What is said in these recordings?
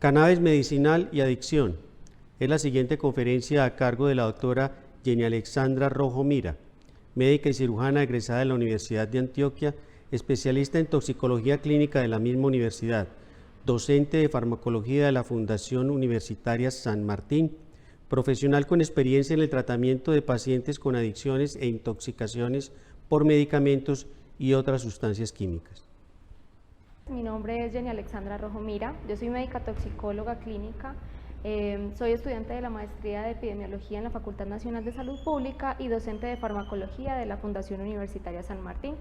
Cannabis medicinal y adicción. Es la siguiente conferencia a cargo de la doctora Jenny Alexandra Rojo Mira, médica y cirujana egresada de la Universidad de Antioquia, especialista en toxicología clínica de la misma universidad, docente de farmacología de la Fundación Universitaria San Martín, profesional con experiencia en el tratamiento de pacientes con adicciones e intoxicaciones por medicamentos y otras sustancias químicas. Mi nombre es Jenny Alexandra Rojo Mira, yo soy médica toxicóloga clínica, soy estudiante de la maestría de epidemiología en la Facultad Nacional de Salud Pública y docente de farmacología de la Fundación Universitaria San Martín.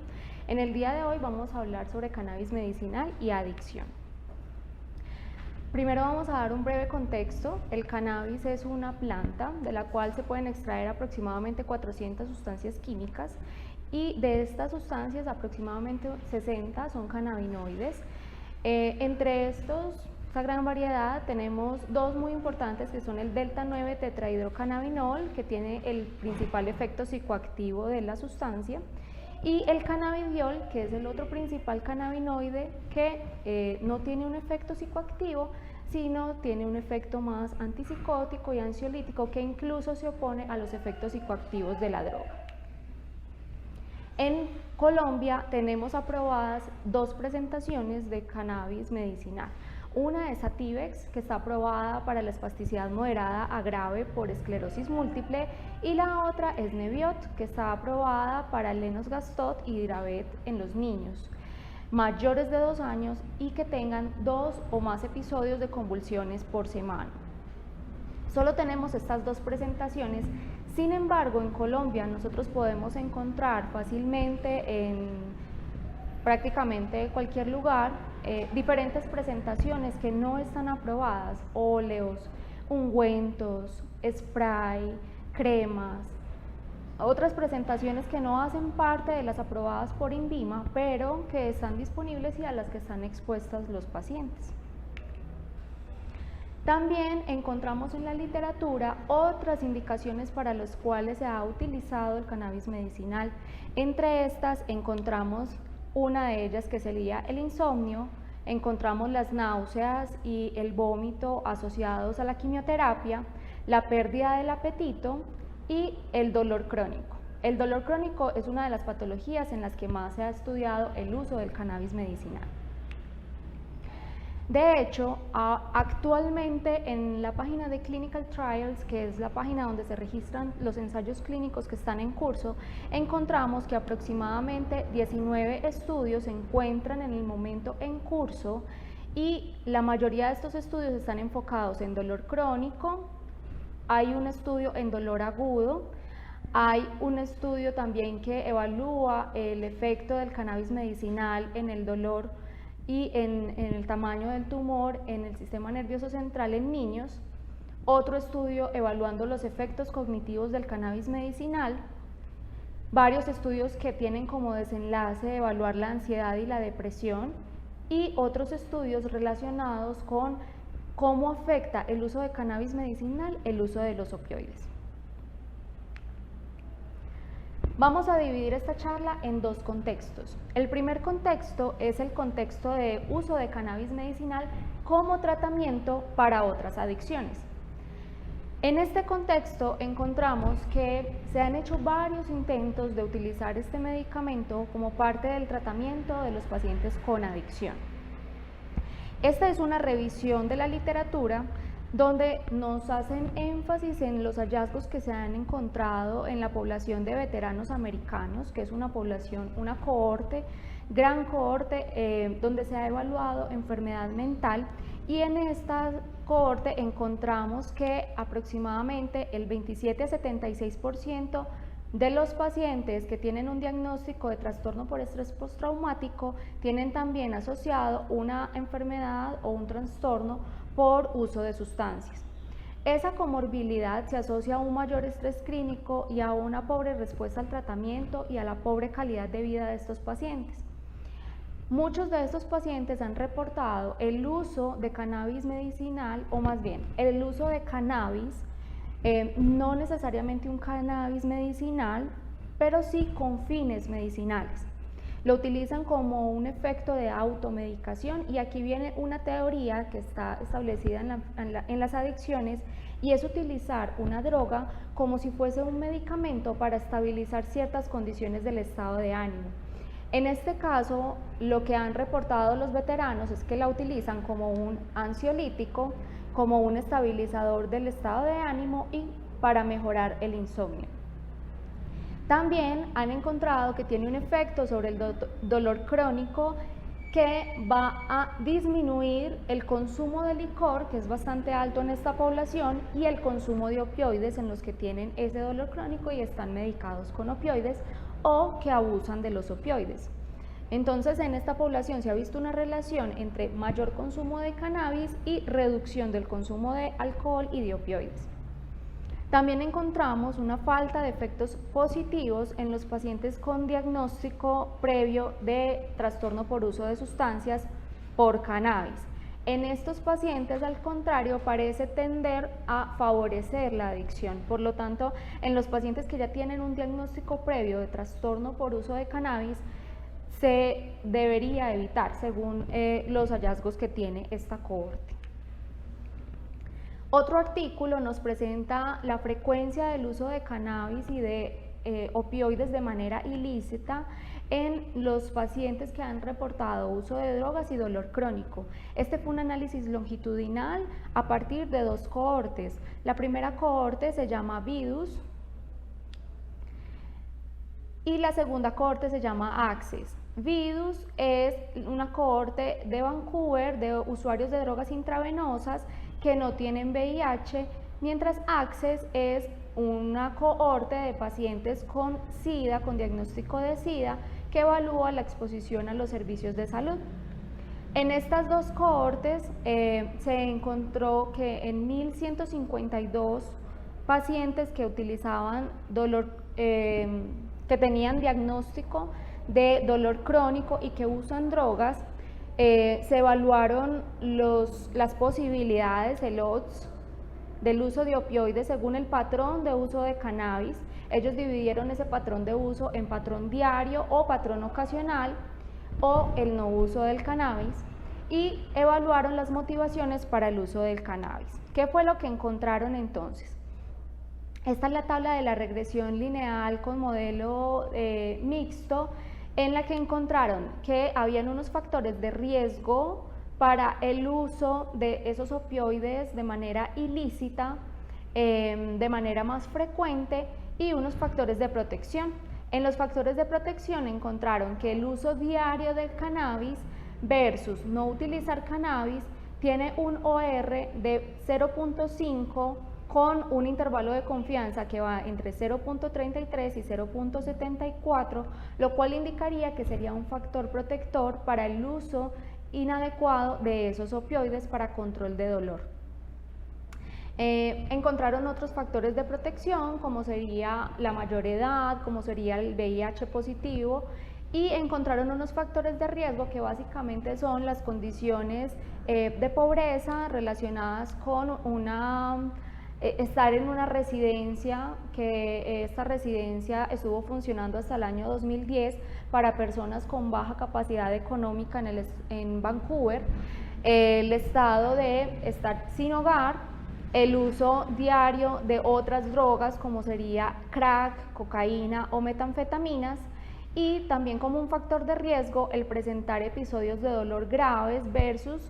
En el día de hoy vamos a hablar sobre cannabis medicinal y adicción. Primero vamos a dar un breve contexto. El cannabis es una planta de la cual se pueden extraer aproximadamente 400 sustancias químicas y de estas sustancias aproximadamente 60 son cannabinoides. Entre esta gran variedad tenemos dos muy importantes que son el delta-9 tetrahidrocannabinol, que tiene el principal efecto psicoactivo de la sustancia, y el cannabidiol, que es el otro principal cannabinoide que no tiene un efecto psicoactivo, sino tiene un efecto más antipsicótico y ansiolítico que incluso se opone a los efectos psicoactivos de la droga. En Colombia tenemos aprobadas dos presentaciones de cannabis medicinal. Una es Sativex, que está aprobada para la espasticidad moderada a grave por esclerosis múltiple, y la otra es Neviot, que está aprobada para Lennox-Gastaut y Dravet en los niños mayores de 2 años y que tengan 2 o más episodios de convulsiones por semana. Solo tenemos estas dos presentaciones. Sin embargo, en Colombia nosotros podemos encontrar fácilmente en prácticamente cualquier lugar diferentes presentaciones que no están aprobadas: óleos, ungüentos, spray, cremas, otras presentaciones que no hacen parte de las aprobadas por INVIMA, pero que están disponibles y a las que están expuestas los pacientes. También encontramos en la literatura otras indicaciones para las cuales se ha utilizado el cannabis medicinal. Entre estas encontramos una de ellas que sería el insomnio, encontramos las náuseas y el vómito asociados a la quimioterapia, la pérdida del apetito y el dolor crónico. El dolor crónico es una de las patologías en las que más se ha estudiado el uso del cannabis medicinal. De hecho, actualmente en la página de Clinical Trials, que es la página donde se registran los ensayos clínicos que están en curso, encontramos que aproximadamente 19 estudios se encuentran en el momento en curso y la mayoría de estos estudios están enfocados en dolor crónico. Hay un estudio en dolor agudo, hay un estudio también que evalúa el efecto del cannabis medicinal en el dolor y en el tamaño del tumor en el sistema nervioso central en niños, otro estudio evaluando los efectos cognitivos del cannabis medicinal, varios estudios que tienen como desenlace evaluar la ansiedad y la depresión y otros estudios relacionados con cómo afecta el uso de cannabis medicinal el uso de los opioides. Vamos a dividir esta charla en dos contextos. El primer contexto es el contexto de uso de cannabis medicinal como tratamiento para otras adicciones. En este contexto encontramos que se han hecho varios intentos de utilizar este medicamento como parte del tratamiento de los pacientes con adicción. Esta es una revisión de la literatura donde nos hacen énfasis en los hallazgos que se han encontrado en la población de veteranos americanos, que es una población, una cohorte, gran cohorte, donde se ha evaluado enfermedad mental, y en esta cohorte encontramos que aproximadamente el 27 a 76% de los pacientes que tienen un diagnóstico de trastorno por estrés postraumático tienen también asociado una enfermedad o un trastorno por uso de sustancias. Esa comorbilidad se asocia a un mayor estrés clínico y a una pobre respuesta al tratamiento y a la pobre calidad de vida de estos pacientes. Muchos de estos pacientes han reportado el uso de cannabis medicinal, o más bien el uso de cannabis, no necesariamente un cannabis medicinal, pero sí con fines medicinales. Lo utilizan como un efecto de automedicación y aquí viene una teoría que está establecida en las adicciones y es utilizar una droga como si fuese un medicamento para estabilizar ciertas condiciones del estado de ánimo. En este caso, lo que han reportado los veteranos es que la utilizan como un ansiolítico, como un estabilizador del estado de ánimo y para mejorar el insomnio. También han encontrado que tiene un efecto sobre el dolor crónico que va a disminuir el consumo de licor, que es bastante alto en esta población, y el consumo de opioides en los que tienen ese dolor crónico y están medicados con opioides o que abusan de los opioides. Entonces, en esta población se ha visto una relación entre mayor consumo de cannabis y reducción del consumo de alcohol y de opioides. También encontramos una falta de efectos positivos en los pacientes con diagnóstico previo de trastorno por uso de sustancias por cannabis. En estos pacientes, al contrario, parece tender a favorecer la adicción. Por lo tanto, en los pacientes que ya tienen un diagnóstico previo de trastorno por uso de cannabis, se debería evitar según los hallazgos que tiene esta cohorte. Otro artículo nos presenta la frecuencia del uso de cannabis y de opioides de manera ilícita en los pacientes que han reportado uso de drogas y dolor crónico. Este fue un análisis longitudinal a partir de 2 cohortes. La primera cohorte se llama VIDUS y la segunda cohorte se llama ACCESS. VIDUS es una cohorte de Vancouver de usuarios de drogas intravenosas que no tienen VIH, mientras ACCESS es una cohorte de pacientes con SIDA, con diagnóstico de SIDA, que evalúa la exposición a los servicios de salud. En estas 2 cohortes se encontró que en 1.152 pacientes que utilizaban que tenían diagnóstico de dolor crónico y que usan drogas, se evaluaron las posibilidades, el odds del uso de opioides según el patrón de uso de cannabis. Ellos dividieron ese patrón de uso en patrón diario o patrón ocasional o el no uso del cannabis y evaluaron las motivaciones para el uso del cannabis. ¿Qué fue lo que encontraron entonces? Esta es la tabla de la regresión lineal con modelo mixto, en la que encontraron que habían unos factores de riesgo para el uso de esos opioides de manera ilícita, de manera más frecuente, y unos factores de protección. En los factores de protección encontraron que el uso diario del cannabis versus no utilizar cannabis tiene un OR de 0.5 con un intervalo de confianza que va entre 0.33 y 0.74, lo cual indicaría que sería un factor protector para el uso inadecuado de esos opioides para control de dolor. Encontraron otros factores de protección, como sería la mayor edad, como sería el VIH positivo, y encontraron unos factores de riesgo que básicamente son las condiciones de pobreza relacionadas con estar en una residencia, que esta residencia estuvo funcionando hasta el año 2010 para personas con baja capacidad económica en Vancouver, el estado de estar sin hogar, el uso diario de otras drogas como sería crack, cocaína o metanfetaminas, y también como un factor de riesgo el presentar episodios de dolor graves versus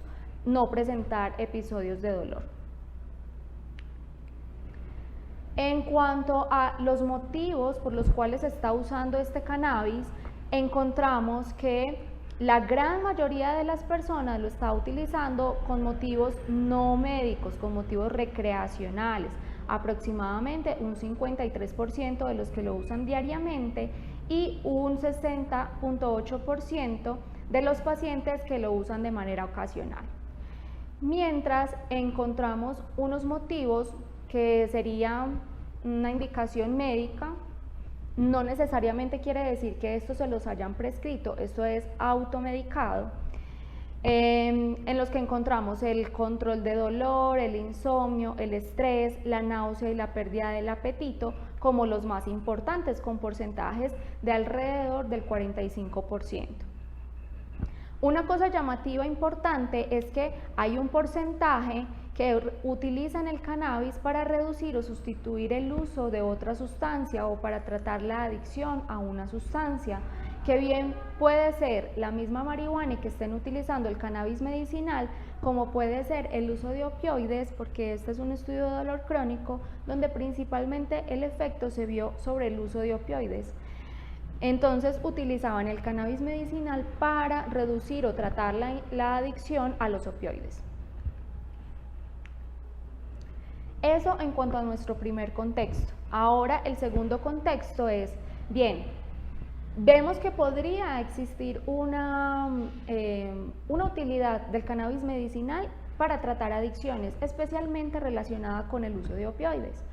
no presentar episodios de dolor. En cuanto a los motivos por los cuales se está usando este cannabis, encontramos que la gran mayoría de las personas lo está utilizando con motivos no médicos, con motivos recreacionales, aproximadamente un 53% de los que lo usan diariamente y un 60.8% de los pacientes que lo usan de manera ocasional. Mientras encontramos unos motivos que sería una indicación médica, no necesariamente quiere decir que estos se los hayan prescrito, esto es automedicado, en los que encontramos el control de dolor, el insomnio, el estrés, la náusea y la pérdida del apetito como los más importantes, con porcentajes de alrededor del 45%. Una cosa llamativa importante es que hay un porcentaje que utilizan el cannabis para reducir o sustituir el uso de otra sustancia o para tratar la adicción a una sustancia, que bien puede ser la misma marihuana y que estén utilizando el cannabis medicinal, como puede ser el uso de opioides, porque este es un estudio de dolor crónico donde principalmente el efecto se vio sobre el uso de opioides. Entonces utilizaban el cannabis medicinal para reducir o tratar la adicción a los opioides. Eso en cuanto a nuestro primer contexto. Ahora el segundo contexto es, bien, vemos que podría existir una utilidad del cannabis medicinal para tratar adicciones, especialmente relacionada con el uso de opioides.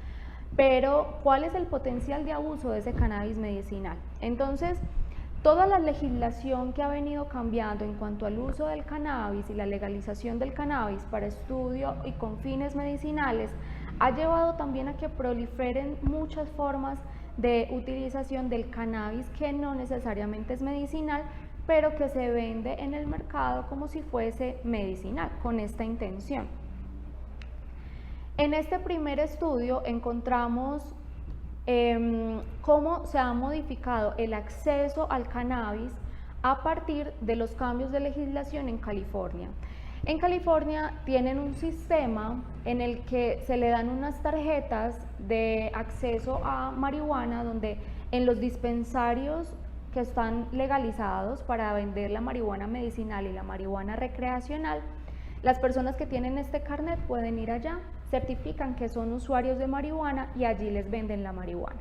Pero, ¿cuál es el potencial de abuso de ese cannabis medicinal? Entonces, toda la legislación que ha venido cambiando en cuanto al uso del cannabis y la legalización del cannabis para estudio y con fines medicinales ha llevado también a que proliferen muchas formas de utilización del cannabis que no necesariamente es medicinal, pero que se vende en el mercado como si fuese medicinal, con esta intención. En este primer estudio encontramos cómo se ha modificado el acceso al cannabis a partir de los cambios de legislación en California. En California tienen un sistema en el que se le dan unas tarjetas de acceso a marihuana, donde en los dispensarios que están legalizados para vender la marihuana medicinal y la marihuana recreacional, las personas que tienen este carnet pueden ir allá, certifican que son usuarios de marihuana y allí les venden la marihuana.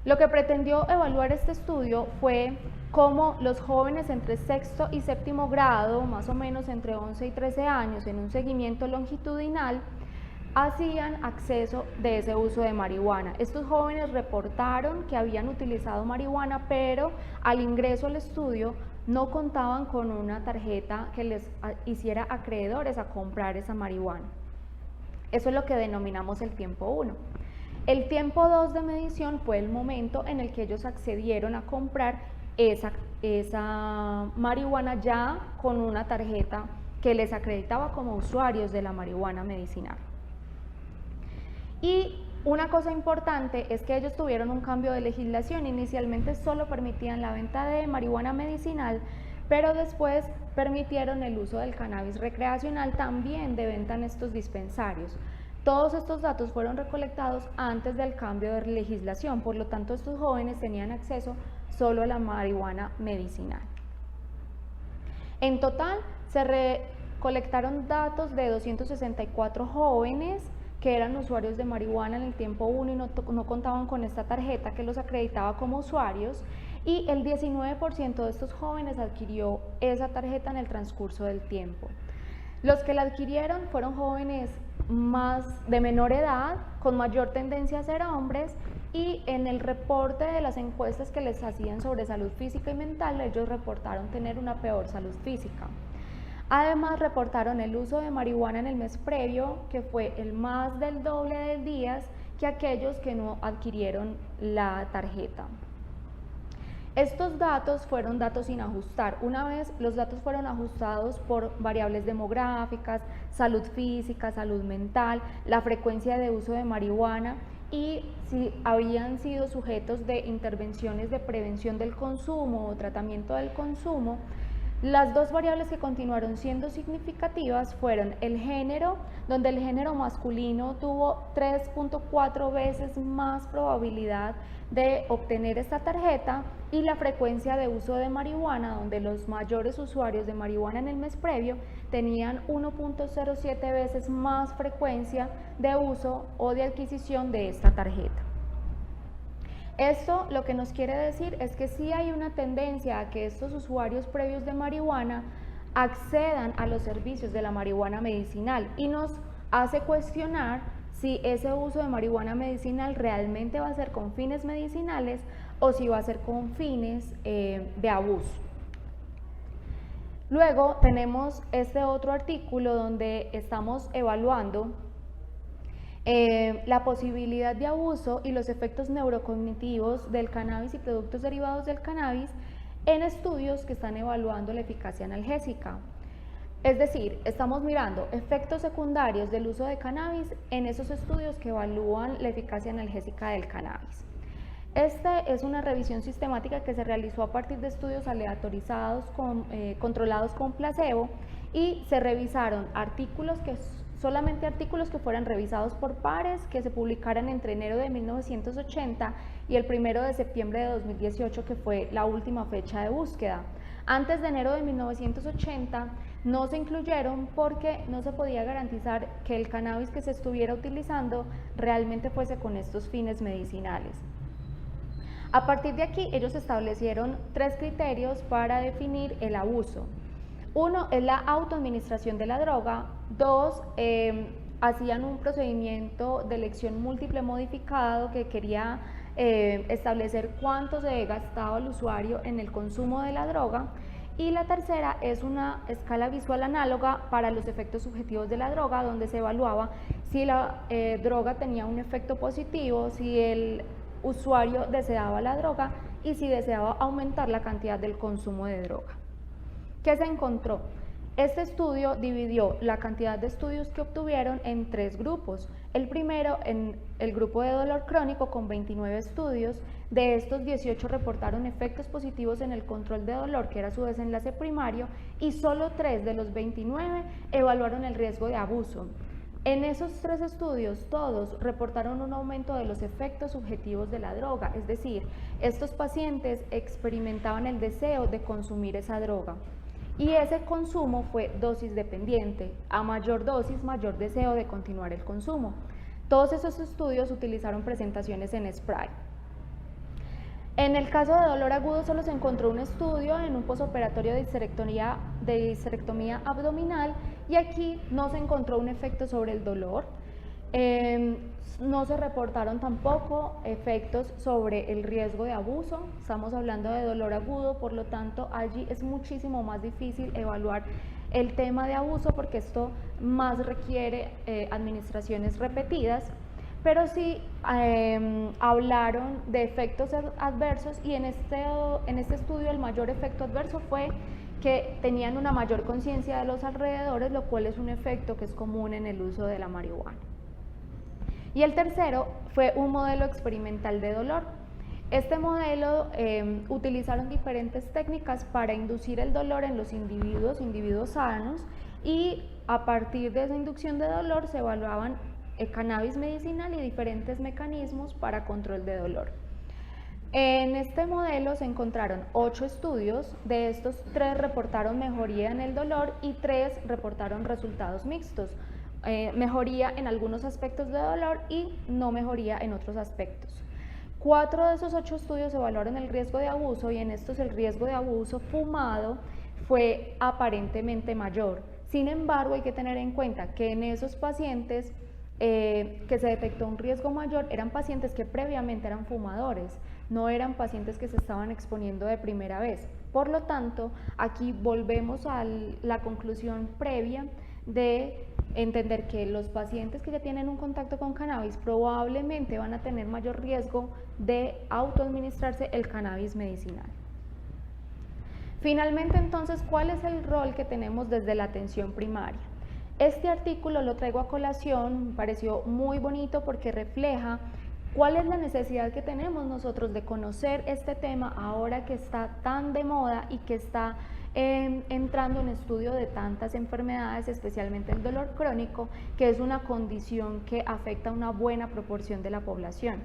Lo que pretendió evaluar este estudio fue cómo los jóvenes entre sexto y séptimo grado, más o menos entre 11 y 13 años, en un seguimiento longitudinal, hacían acceso de ese uso de marihuana. Estos jóvenes reportaron que habían utilizado marihuana, pero al ingreso al estudio no contaban con una tarjeta que les hiciera acreedores a comprar esa marihuana. Eso es lo que denominamos el tiempo 1. El tiempo 2 de medición fue el momento en el que ellos accedieron a comprar esa marihuana ya con una tarjeta que les acreditaba como usuarios de la marihuana medicinal. Y una cosa importante es que ellos tuvieron un cambio de legislación. Inicialmente solo permitían la venta de marihuana medicinal, pero después permitieron el uso del cannabis recreacional también de venta en estos dispensarios. Todos estos datos fueron recolectados antes del cambio de legislación, por lo tanto estos jóvenes tenían acceso solo a la marihuana medicinal. En total se recolectaron datos de 264 jóvenes que eran usuarios de marihuana en el tiempo 1 y no contaban con esta tarjeta que los acreditaba como usuarios, y el 19% de estos jóvenes adquirió esa tarjeta en el transcurso del tiempo. Los que la adquirieron fueron jóvenes de menor edad, con mayor tendencia a ser hombres, y en el reporte de las encuestas que les hacían sobre salud física y mental, ellos reportaron tener una peor salud física. Además, reportaron el uso de marihuana en el mes previo, que fue el más del doble de días que aquellos que no adquirieron la tarjeta. Estos datos fueron datos sin ajustar. Una vez los datos fueron ajustados por variables demográficas, salud física, salud mental, la frecuencia de uso de marihuana y si habían sido sujetos de intervenciones de prevención del consumo o tratamiento del consumo. Las dos variables que continuaron siendo significativas fueron el género, donde el género masculino tuvo 3.4 veces más probabilidad de obtener esta tarjeta, y la frecuencia de uso de marihuana, donde los mayores usuarios de marihuana en el mes previo tenían 1.07 veces más frecuencia de uso o de adquisición de esta tarjeta. Esto lo que nos quiere decir es que sí hay una tendencia a que estos usuarios previos de marihuana accedan a los servicios de la marihuana medicinal, y nos hace cuestionar si ese uso de marihuana medicinal realmente va a ser con fines medicinales o si va a ser con fines de abuso. Luego tenemos este otro artículo donde estamos evaluando la posibilidad de abuso y los efectos neurocognitivos del cannabis y productos derivados del cannabis en estudios que están evaluando la eficacia analgésica. Es decir, estamos mirando efectos secundarios del uso de cannabis en esos estudios que evalúan la eficacia analgésica del cannabis. Esta es una revisión sistemática que se realizó a partir de estudios aleatorizados controlados con placebo, y se revisaron solamente artículos que fueran revisados por pares, que se publicaran entre enero de 1980 y el 1 de septiembre de 2018, que fue la última fecha de búsqueda. Antes de enero de 1980 no se incluyeron porque no se podía garantizar que el cannabis que se estuviera utilizando realmente fuese con estos fines medicinales. A partir de aquí, ellos establecieron 3 criterios para definir el abuso. 1 es la autoadministración de la droga. 2, hacían un procedimiento de elección múltiple modificado que quería establecer cuánto se gastaba el usuario en el consumo de la droga. Y la tercera es una escala visual análoga para los efectos subjetivos de la droga, donde se evaluaba si la droga tenía un efecto positivo, si el usuario deseaba la droga y si deseaba aumentar la cantidad del consumo de droga. ¿Qué se encontró? Este estudio dividió la cantidad de estudios que obtuvieron en 3 grupos. El primero, en el grupo de dolor crónico, con 29 estudios. De estos, 18 reportaron efectos positivos en el control de dolor, que era su desenlace primario, y solo 3 de los 29 evaluaron el riesgo de abuso. En esos 3 estudios, todos reportaron un aumento de los efectos subjetivos de la droga, es decir, estos pacientes experimentaban el deseo de consumir esa droga. Y ese consumo fue dosis dependiente. A mayor dosis, mayor deseo de continuar el consumo. Todos esos estudios utilizaron presentaciones en spray. En el caso de dolor agudo solo se encontró un estudio en un posoperatorio de histerectomía abdominal, y aquí no se encontró un efecto sobre el dolor. No se reportaron tampoco efectos sobre el riesgo de abuso. Estamos hablando de dolor agudo, por lo tanto allí es muchísimo más difícil evaluar el tema de abuso, porque esto más requiere administraciones repetidas. Pero sí hablaron de efectos adversos, y en este estudio el mayor efecto adverso fue que tenían una mayor conciencia de los alrededores, lo cual es un efecto que es común en el uso de la marihuana. Y el tercero fue un modelo experimental de dolor. Este modelo utilizaron diferentes técnicas para inducir el dolor en los individuos sanos, y a partir de esa inducción de dolor se evaluaban cannabis medicinal y diferentes mecanismos para control de dolor. En este modelo se encontraron 8 estudios. De estos, 3 reportaron mejoría en el dolor y 3 reportaron resultados mixtos. Mejoría en algunos aspectos de dolor y no mejoría en otros aspectos. 4 de esos 8 estudios evaluaron el riesgo de abuso, y en estos el riesgo de abuso fumado fue aparentemente mayor. Sin embargo, hay que tener en cuenta que en esos pacientes que se detectó un riesgo mayor eran pacientes que previamente eran fumadores, no eran pacientes que se estaban exponiendo de primera vez. Por lo tanto, aquí volvemos a la conclusión previa de entender que los pacientes que ya tienen un contacto con cannabis probablemente van a tener mayor riesgo de autoadministrarse el cannabis medicinal. Finalmente, entonces, ¿cuál es el rol que tenemos desde la atención primaria? Este artículo lo traigo a colación, me pareció muy bonito porque refleja cuál es la necesidad que tenemos nosotros de conocer este tema ahora que está tan de moda y que está entrando en estudio de tantas enfermedades, especialmente el dolor crónico, que es una condición que afecta a una buena proporción de la población.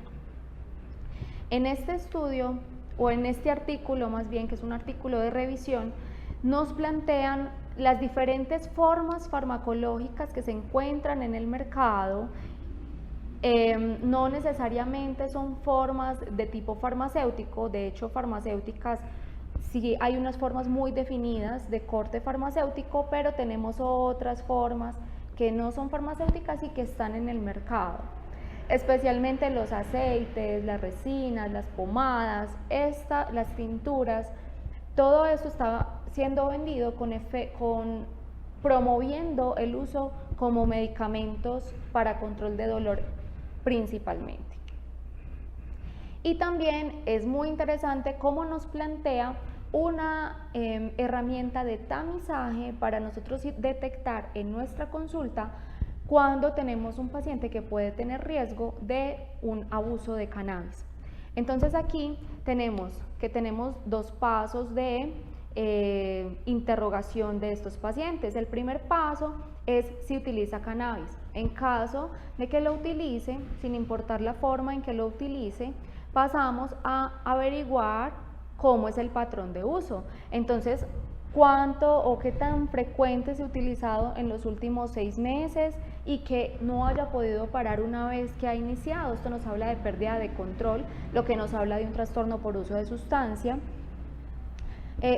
En este estudio, o en este artículo más bien, que es un artículo de revisión, nos plantean las diferentes formas farmacológicas que se encuentran en el mercado. No necesariamente son formas de tipo farmacéutico, de hecho farmacéuticas sí hay unas formas muy definidas de corte farmacéutico, pero tenemos otras formas que no son farmacéuticas y que están en el mercado, especialmente los aceites, las resinas, las pomadas, las tinturas. Todo eso siendo vendido promoviendo el uso como medicamentos para control de dolor principalmente. Y también es muy interesante cómo nos plantea una herramienta de tamizaje para nosotros detectar en nuestra consulta cuando tenemos un paciente que puede tener riesgo de un abuso de cannabis. Entonces aquí tenemos dos pasos de interrogación de estos pacientes. El primer paso es si utiliza cannabis. En caso de que lo utilice, sin importar la forma en que lo utilice, pasamos a averiguar cómo es el patrón de uso. Entonces, cuánto o qué tan frecuente se ha utilizado en los últimos 6 meses y que no haya podido parar una vez que ha iniciado. Esto nos habla de pérdida de control, lo que nos habla de un trastorno por uso de sustancia.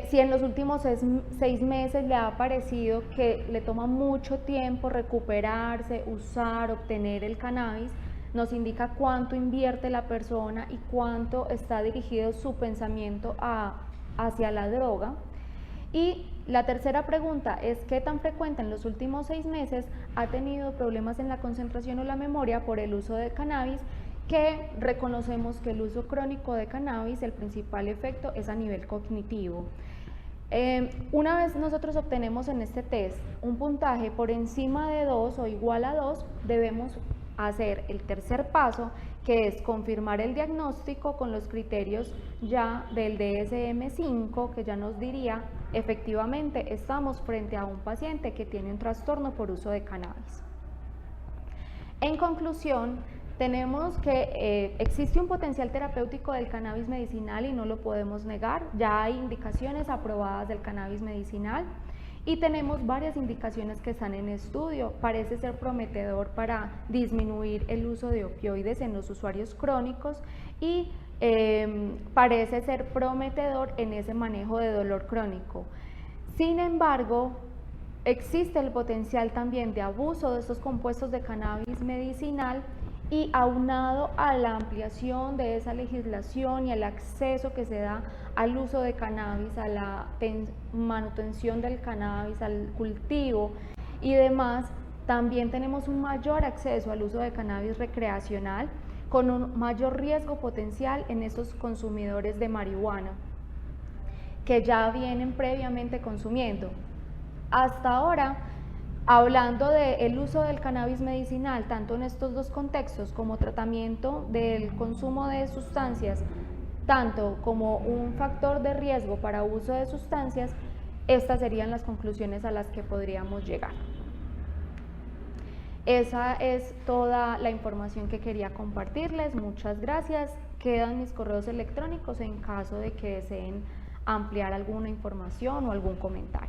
Si en los últimos 6 meses le ha parecido que le toma mucho tiempo recuperarse, usar, obtener el cannabis, nos indica cuánto invierte la persona y cuánto está dirigido su pensamiento hacia la droga. Y la tercera pregunta es qué tan frecuente en los últimos 6 meses ha tenido problemas en la concentración o la memoria por el uso de cannabis, que reconocemos que el uso crónico de cannabis, el principal efecto es a nivel cognitivo. Una vez nosotros obtenemos en este test un puntaje por encima de 2 o igual a 2, debemos hacer el tercer paso, que es confirmar el diagnóstico con los criterios ya del DSM-5, que ya nos diría efectivamente estamos frente a un paciente que tiene un trastorno por uso de cannabis. En conclusión, tenemos que existe un potencial terapéutico del cannabis medicinal y no lo podemos negar. Ya hay indicaciones aprobadas del cannabis medicinal y tenemos varias indicaciones que están en estudio. Parece ser prometedor para disminuir el uso de opioides en los usuarios crónicos y parece ser prometedor en ese manejo de dolor crónico. Sin embargo, existe el potencial también de abuso de estos compuestos de cannabis medicinal y aunado a la ampliación de esa legislación y al acceso que se da al uso de cannabis, a la manutención del cannabis, al cultivo y demás, también tenemos un mayor acceso al uso de cannabis recreacional con un mayor riesgo potencial en esos consumidores de marihuana que ya vienen previamente consumiendo. Hasta ahora, hablando del uso del cannabis medicinal, tanto en estos dos contextos como tratamiento del consumo de sustancias, tanto como un factor de riesgo para uso de sustancias, estas serían las conclusiones a las que podríamos llegar. Esa es toda la información que quería compartirles. Muchas gracias. Quedan mis correos electrónicos en caso de que deseen ampliar alguna información o algún comentario.